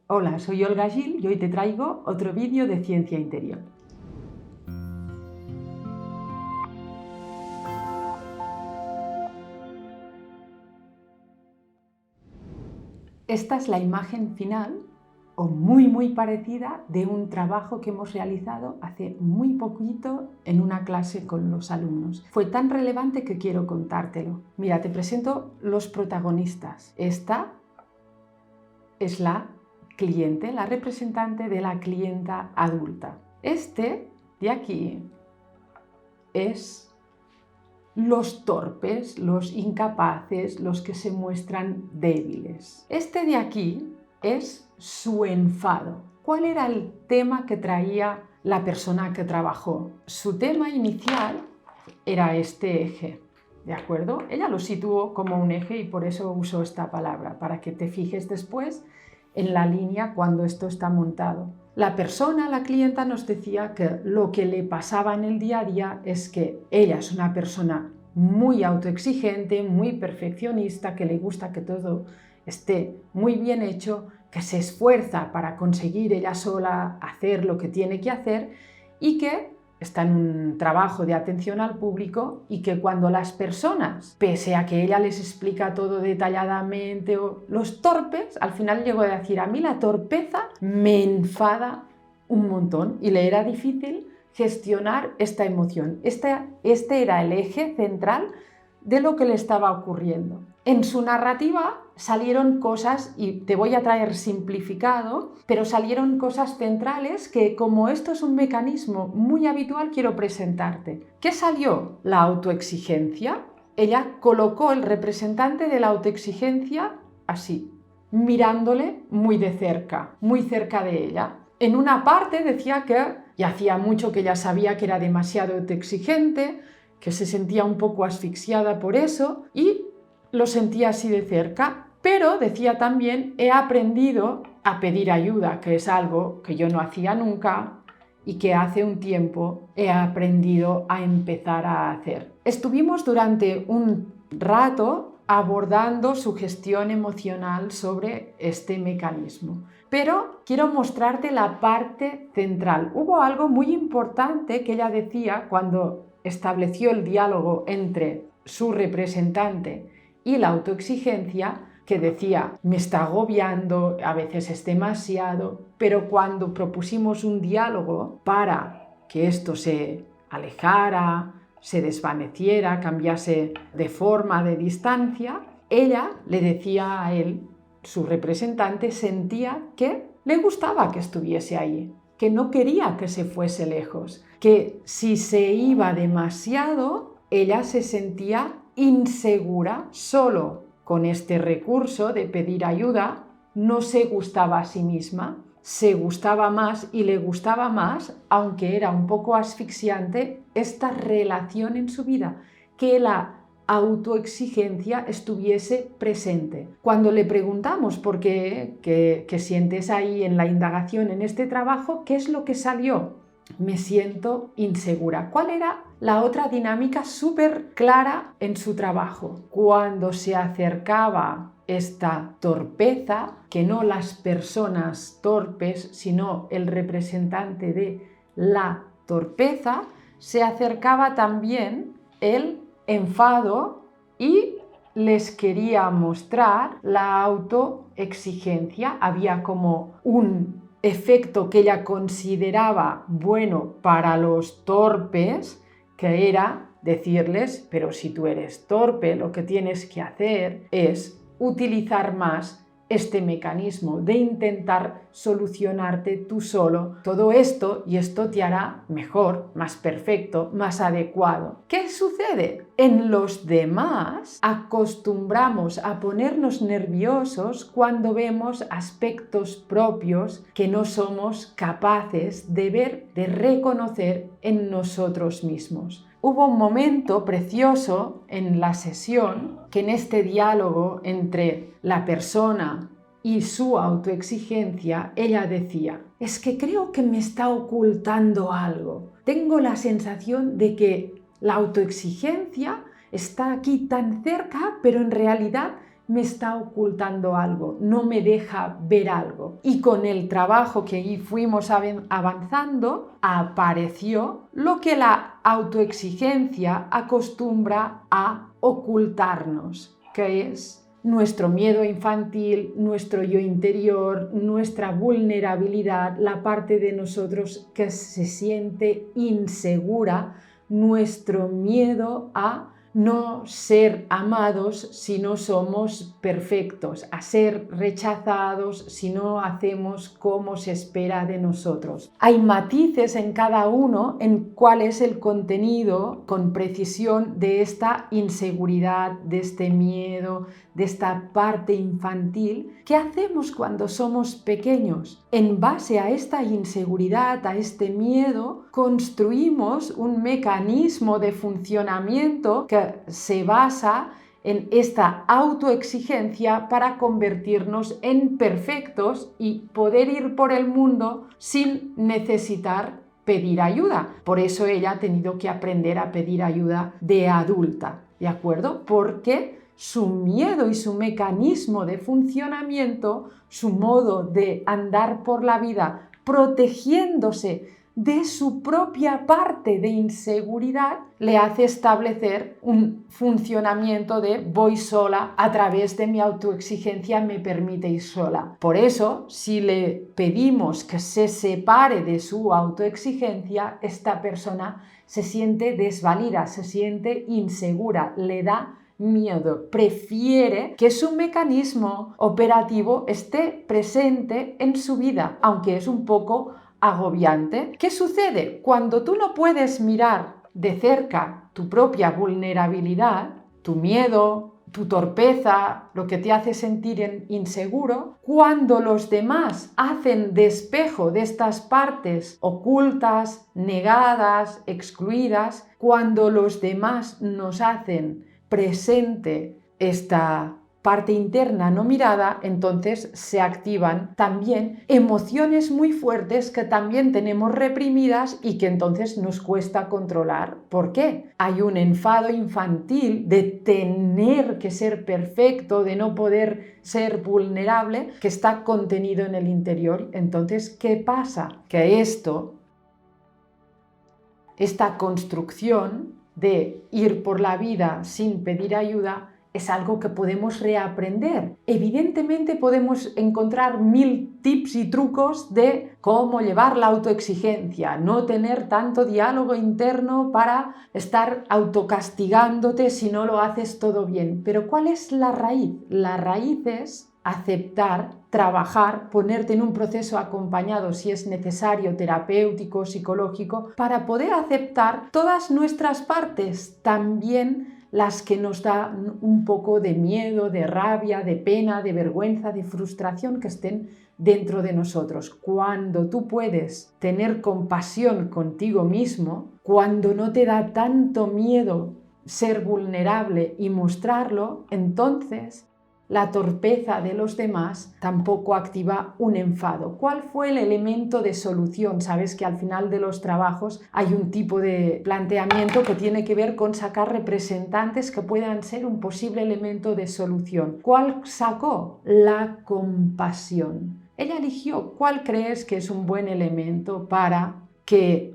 Hola, soy Olga Gil y hoy te traigo otro vídeo de ciencia interior. Esta es la imagen final, o muy parecida, de un trabajo que hemos realizado hace muy poquito en una clase con los alumnos. Fue tan relevante que quiero contártelo. Mira, te presento los protagonistas. Esta es la cliente, la representante de la clienta adulta. Este de aquí es los torpes, los incapaces, los que se muestran débiles. Este de aquí es su enfado. ¿Cuál era el tema que traía la persona que trabajó? Su tema inicial era este eje, ¿de acuerdo? Ella lo situó como un eje y por eso usó esta palabra, para que te fijes después en la línea cuando esto está montado. La persona, la clienta, nos decía que lo que le pasaba en el día a día es que ella es una persona muy autoexigente, muy perfeccionista, que le gusta que todo esté muy bien hecho, que se esfuerza para conseguir ella sola hacer lo que tiene que hacer y que está en un trabajo de atención al público y que cuando las personas, pese a que ella les explica todo detalladamente, o los torpes, al final llegó a decir, a mí la torpeza me enfada un montón y le era difícil gestionar esta emoción. Este era el eje central de lo que le estaba ocurriendo. En su narrativa salieron cosas, y te voy a traer simplificado, pero salieron cosas centrales que, como esto es un mecanismo muy habitual, quiero presentarte. ¿Qué salió? La autoexigencia. Ella colocó el representante de la autoexigencia así, mirándole muy de cerca, muy cerca de ella. En una parte decía que ya hacía mucho que ella sabía que era demasiado autoexigente, que se sentía un poco asfixiada por eso y lo sentía así de cerca, pero decía también, he aprendido a pedir ayuda, que es algo que yo no hacía nunca y que hace un tiempo he aprendido a empezar a hacer. Estuvimos durante un rato abordando su gestión emocional sobre este mecanismo. Pero quiero mostrarte la parte central. Hubo algo muy importante que ella decía cuando estableció el diálogo entre su representante y la autoexigencia, que decía, me está agobiando, a veces es demasiado, pero cuando propusimos un diálogo para que esto se alejara, se desvaneciera, cambiase de forma, de distancia, ella le decía a él, su representante sentía que le gustaba que estuviese ahí, que no quería que se fuese lejos, que si se iba demasiado, ella se sentía insegura. Solo con este recurso de pedir ayuda no se gustaba a sí misma, se gustaba más y le gustaba más, aunque era un poco asfixiante, esta relación en su vida, que la autoexigencia estuviese presente. Cuando le preguntamos por qué sientes ahí en la indagación en este trabajo, ¿qué es lo que salió? Me siento insegura. ¿Cuál era la otra dinámica súper clara en su trabajo? Cuando se acercaba esta torpeza, que no las personas torpes, sino el representante de la torpeza, se acercaba también el enfado y les quería mostrar la autoexigencia. Había como un efecto que ella consideraba bueno para los torpes, que era decirles, pero si tú eres torpe, lo que tienes que hacer es utilizar más este mecanismo de intentar solucionarte tú solo todo esto, y esto te hará mejor, más perfecto, más adecuado. ¿Qué sucede? En los demás acostumbramos a ponernos nerviosos cuando vemos aspectos propios que no somos capaces de ver, de reconocer en nosotros mismos. Hubo un momento precioso en la sesión que, en este diálogo entre la persona y su autoexigencia, ella decía, es que creo que me está ocultando algo. Tengo la sensación de que la autoexigencia está aquí tan cerca, pero en realidad me está ocultando algo, no me deja ver algo. Y con el trabajo que fuimos avanzando, apareció lo que la autoexigencia acostumbra a ocultarnos, que es nuestro miedo infantil, nuestro yo interior, nuestra vulnerabilidad, la parte de nosotros que se siente insegura, nuestro miedo a no ser amados si no somos perfectos, a ser rechazados si no hacemos como se espera de nosotros. Hay matices en cada uno en cuál es el contenido con precisión de esta inseguridad, de este miedo, de esta parte infantil. ¿Qué hacemos cuando somos pequeños? En base a esta inseguridad, a este miedo, construimos un mecanismo de funcionamiento que se basa en esta autoexigencia para convertirnos en perfectos y poder ir por el mundo sin necesitar pedir ayuda. Por eso ella ha tenido que aprender a pedir ayuda de adulta, ¿de acuerdo? Porque su miedo y su mecanismo de funcionamiento, su modo de andar por la vida protegiéndose de su propia parte de inseguridad, le hace establecer un funcionamiento de voy sola, a través de mi autoexigencia me permite ir sola. Por eso, si le pedimos que se separe de su autoexigencia, esta persona se siente desvalida, se siente insegura, le da miedo, prefiere que su mecanismo operativo esté presente en su vida, aunque es un poco agobiante. ¿Qué sucede? Cuando tú no puedes mirar de cerca tu propia vulnerabilidad, tu miedo, tu torpeza, lo que te hace sentir inseguro, cuando los demás hacen despejo de estas partes ocultas, negadas, excluidas, cuando los demás nos hacen presente esta parte interna no mirada, entonces se activan también emociones muy fuertes que también tenemos reprimidas y que entonces nos cuesta controlar. ¿Por qué? Hay un enfado infantil de tener que ser perfecto, de no poder ser vulnerable, que está contenido en el interior. Entonces, ¿qué pasa? Que esta construcción de ir por la vida sin pedir ayuda es algo que podemos reaprender. Evidentemente podemos encontrar 1000 tips y trucos de cómo llevar la autoexigencia, no tener tanto diálogo interno para estar autocastigándote si no lo haces todo bien. Pero ¿cuál es la raíz? La raíz es aceptar, trabajar, ponerte en un proceso acompañado si es necesario, terapéutico, psicológico, para poder aceptar todas nuestras partes, también las que nos dan un poco de miedo, de rabia, de pena, de vergüenza, de frustración que estén dentro de nosotros. Cuando tú puedes tener compasión contigo mismo, cuando no te da tanto miedo ser vulnerable y mostrarlo, entonces la torpeza de los demás tampoco activa un enfado. ¿Cuál fue el elemento de solución? Sabes que al final de los trabajos hay un tipo de planteamiento que tiene que ver con sacar representantes que puedan ser un posible elemento de solución. ¿Cuál sacó? La compasión. Ella eligió cuál crees que es un buen elemento para que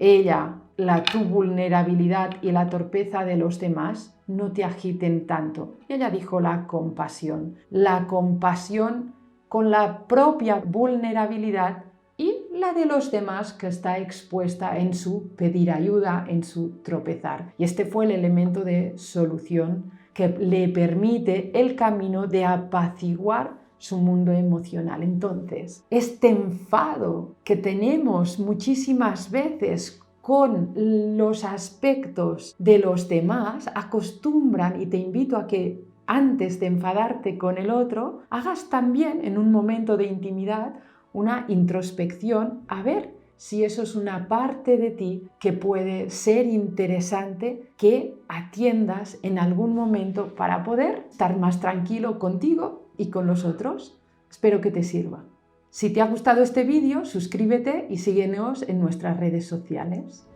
tu vulnerabilidad y la torpeza de los demás no te agiten tanto. Y ella dijo la compasión con la propia vulnerabilidad y la de los demás que está expuesta en su pedir ayuda, en su tropezar. Y este fue el elemento de solución que le permite el camino de apaciguar su mundo emocional. Entonces, este enfado que tenemos muchísimas veces con los aspectos de los demás acostumbran, y te invito a que antes de enfadarte con el otro, hagas también en un momento de intimidad una introspección a ver si eso es una parte de ti que puede ser interesante que atiendas en algún momento para poder estar más tranquilo contigo y con los otros. Espero que te sirva. Si te ha gustado este vídeo, suscríbete y síguenos en nuestras redes sociales.